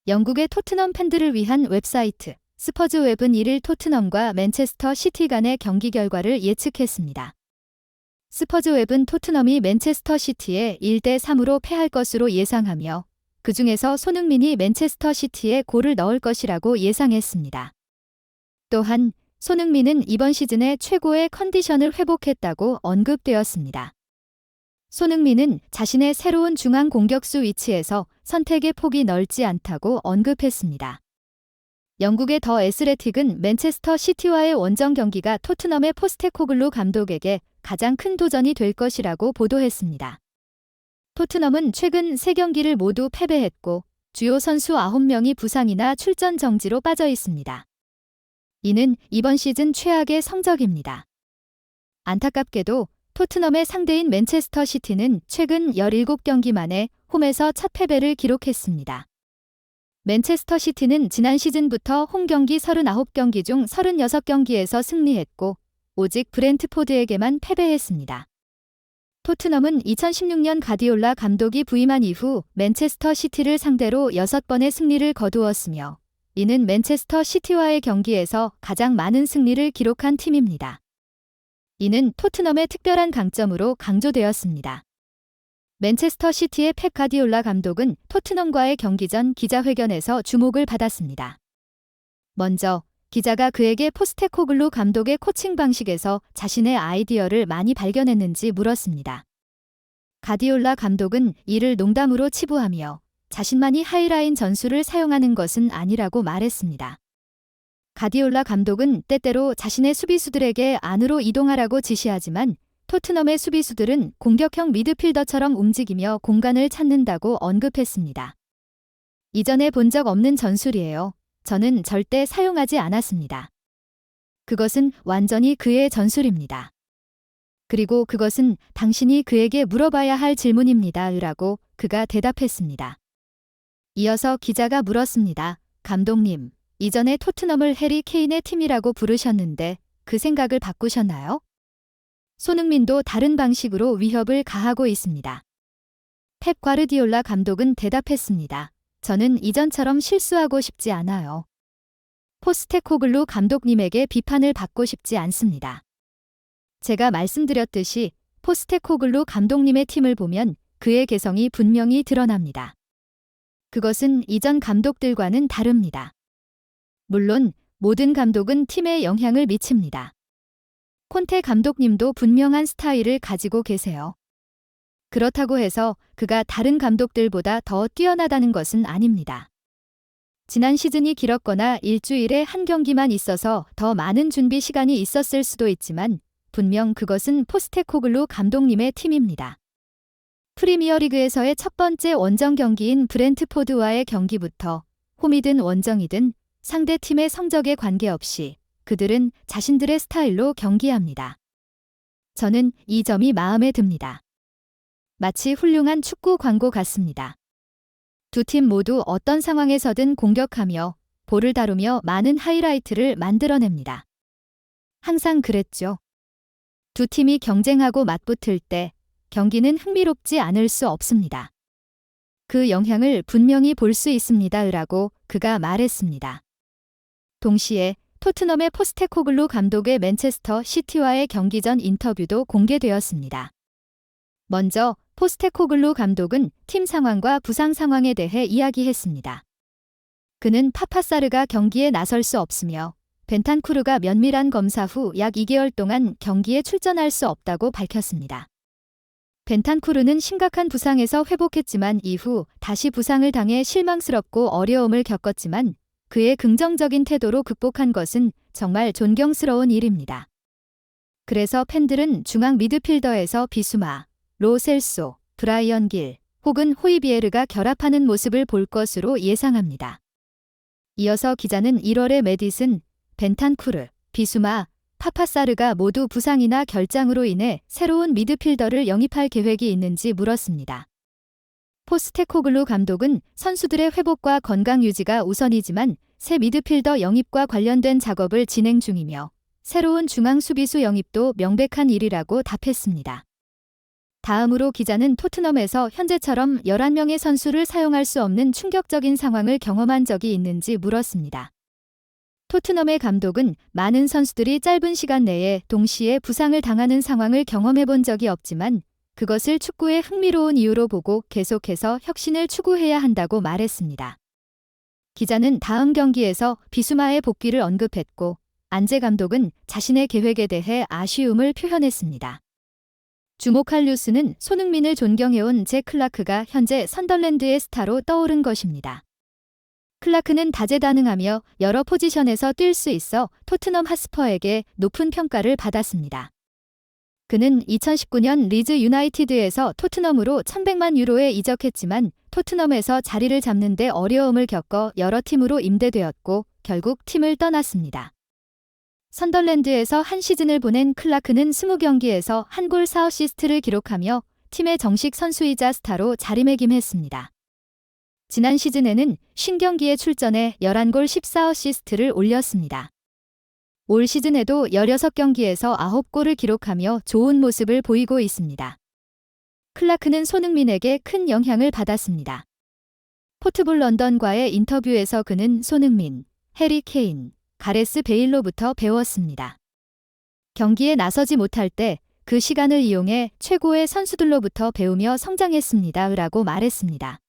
영국의 토트넘 팬들을 위한 웹사이트 스퍼즈웹은 1일 토트넘과 맨체스터 시티 간의 경기 결과를 예측했습니다. 스퍼즈웹은 토트넘이 맨체스터 시티에 1대3으로 패할 것으로 예상하며 그 중에서 손흥민이 맨체스터 시티에 골을 넣을 것이라고 예상했습니다. 또한 손흥민은 이번 시즌에 최고의 컨디션을 회복했다고 언급되었습니다. 손흥민은 자신의 새로운 중앙 공격수 위치에서 선택의 폭이 넓지 않다고 언급했습니다. 영국의 더 애슬레틱은 맨체스터 시티와의 원정 경기가 토트넘의 포스테코글루 감독에게 가장 큰 도전이 될 것이라고 보도했습니다. 토트넘은 최근 3경기를 모두 패배했고 주요 선수 9명이 부상이나 출전 정지로 빠져 있습니다. 이는 이번 시즌 최악의 성적입니다. 안타깝게도 토트넘의 상대인 맨체스터 시티는 최근 17경기 만에 홈에서 첫 패배를 기록했습니다. 맨체스터 시티는 지난 시즌부터 홈 경기 39경기 중 36경기에서 승리했고 오직 브렌트포드에게만 패배했습니다. 토트넘은 2016년 가디올라 감독이 부임한 이후 맨체스터 시티를 상대로 6번의 승리를 거두었으며 이는 맨체스터 시티와의 경기에서 가장 많은 승리를 기록한 팀입니다. 이는 토트넘의 특별한 강점으로 강조되었습니다. 맨체스터 시티의 펩 가디올라 감독은 토트넘과의 경기 전 기자회견에서 주목을 받았습니다. 먼저 기자가 그에게 포스테코글루 감독의 코칭 방식에서 자신의 아이디어를 많이 발견했는지 물었습니다. 가디올라 감독은 이를 농담으로 치부하며 자신만이 하이라인 전술을 사용하는 것은 아니라고 말했습니다. 가디올라 감독은 때때로 자신의 수비수들에게 안으로 이동하라고 지시하지만 토트넘의 수비수들은 공격형 미드필더처럼 움직이며 공간을 찾는다고 언급했습니다. 이전에 본 적 없는 전술이에요. 저는 절대 사용하지 않았습니다. 그것은 완전히 그의 전술입니다. 그리고 그것은 당신이 그에게 물어봐야 할 질문입니다. 라고 그가 대답했습니다. 이어서 기자가 물었습니다. 감독님, 이전에 토트넘을 해리 케인의 팀이라고 부르셨는데 그 생각을 바꾸셨나요? 손흥민도 다른 방식으로 위협을 가하고 있습니다. 펩 과르디올라 감독은 대답했습니다. 저는 이전처럼 실수하고 싶지 않아요. 포스테코글루 감독님에게 비판을 받고 싶지 않습니다. 제가 말씀드렸듯이 포스테코글루 감독님의 팀을 보면 그의 개성이 분명히 드러납니다. 그것은 이전 감독들과는 다릅니다. 물론 모든 감독은 팀에 영향을 미칩니다. 콘테 감독님도 분명한 스타일을 가지고 계세요. 그렇다고 해서 그가 다른 감독들보다 더 뛰어나다는 것은 아닙니다. 지난 시즌이 길었거나 일주일에 한 경기만 있어서 더 많은 준비 시간이 있었을 수도 있지만 분명 그것은 포스테코글루 감독님의 팀입니다. 프리미어리그에서의 첫 번째 원정 경기인 브렌트포드와의 경기부터 홈이든 원정이든 상대 팀의 성적에 관계없이 그들은 자신들의 스타일로 경기합니다. 저는 이 점이 마음에 듭니다. 마치 훌륭한 축구 광고 같습니다. 두 팀 모두 어떤 상황에서든 공격하며 볼을 다루며 많은 하이라이트를 만들어냅니다. 항상 그랬죠. 두 팀이 경쟁하고 맞붙을 때 경기는 흥미롭지 않을 수 없습니다. 그 영향을 분명히 볼 수 있습니다. 라고 그가 말했습니다. 동시에 토트넘의 포스테코글루 감독의 맨체스터 시티와의 경기 전 인터뷰도 공개되었습니다. 먼저 포스테코글루 감독은 팀 상황과 부상 상황에 대해 이야기했습니다. 그는 파파사르가 경기에 나설 수 없으며 벤탄쿠르가 면밀한 검사 후 약 2개월 동안 경기에 출전할 수 없다고 밝혔습니다. 벤탄쿠르는 심각한 부상에서 회복했지만 이후 다시 부상을 당해 실망스럽고 어려움을 겪었지만 그의 긍정적인 태도로 극복한 것은 정말 존경스러운 일입니다. 그래서 팬들은 중앙 미드필더에서 비수마, 로 셀소, 브라이언 길 혹은 호이비에르가 결합하는 모습을 볼 것으로 예상합니다. 이어서 기자는 1월에 메디슨, 벤탄쿠르, 비수마, 파파사르가 모두 부상이나 결장으로 인해 새로운 미드필더를 영입할 계획이 있는지 물었습니다. 포스테코글루 감독은 선수들의 회복과 건강 유지가 우선이지만 새 미드필더 영입과 관련된 작업을 진행 중이며 새로운 중앙 수비수 영입도 명백한 일이라고 답했습니다. 다음으로 기자는 토트넘에서 현재처럼 11명의 선수를 사용할 수 없는 충격적인 상황을 경험한 적이 있는지 물었습니다. 토트넘의 감독은 많은 선수들이 짧은 시간 내에 동시에 부상을 당하는 상황을 경험해 본 적이 없지만 그것을 축구의 흥미로운 이유로 보고 계속해서 혁신을 추구해야 한다고 말했습니다. 기자는 다음 경기에서 비수마의 복귀를 언급했고 안제 감독은 자신의 계획에 대해 아쉬움을 표현했습니다. 주목할 뉴스는 손흥민을 존경해온 잭 클라크가 현재 선덜랜드의 스타로 떠오른 것입니다. 클라크는 다재다능하며 여러 포지션에서 뛸 수 있어 토트넘 핫스퍼에게 높은 평가를 받았습니다. 그는 2019년 리즈 유나이티드에서 토트넘으로 1,100만 유로에 이적했지만 토트넘에서 자리를 잡는 데 어려움을 겪어 여러 팀으로 임대되었고 결국 팀을 떠났습니다. 선덜랜드에서 한 시즌을 보낸 클라크는 20경기에서 1골 4어시스트를 기록하며 팀의 정식 선수이자 스타로 자리매김했습니다. 지난 시즌에는 50경기에 출전해 11골 14어시스트를 올렸습니다. 올 시즌에도 16경기에서 9골을 기록하며 좋은 모습을 보이고 있습니다. 클라크는 손흥민에게 큰 영향을 받았습니다. 포트볼 런던과의 인터뷰에서 그는 손흥민, 해리 케인, 가레스 베일로부터 배웠습니다. 경기에 나서지 못할 때 그 시간을 이용해 최고의 선수들로부터 배우며 성장했습니다. 라고 말했습니다.